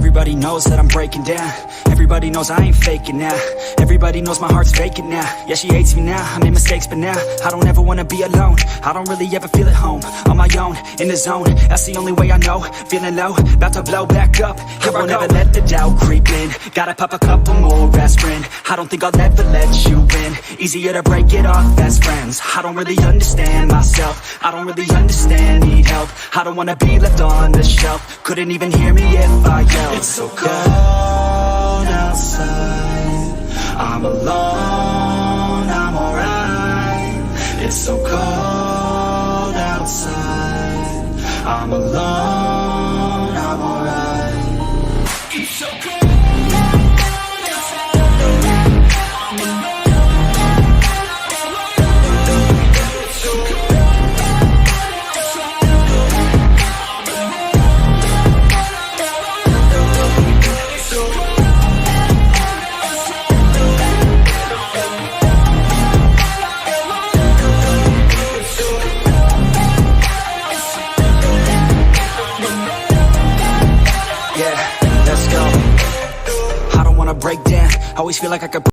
Everybody knows that I'm breaking down. Everybody knows I ain't faking now. Everybody knows my heart's vacant now. Yeah, she hates me now, I made mistakes but now I don't ever wanna be alone. I don't really ever feel at home. On my own, in the zone, that's the only way I know. Feeling low, about to blow back up. Here I won't ever let the doubt creep in. Gotta pop a couple more aspirin. I don't think I'll ever let you in. Easier to break it off best friends. I don't really understand myself. I don't really understand, need help. I don't wanna be left on the shelf. Couldn't even hear me if I yelled. It's so cold outside, I'm alone, I'm alright. It's so cold outside, I'm alone, I'm alright. It's so cold. Break down, always feel like I could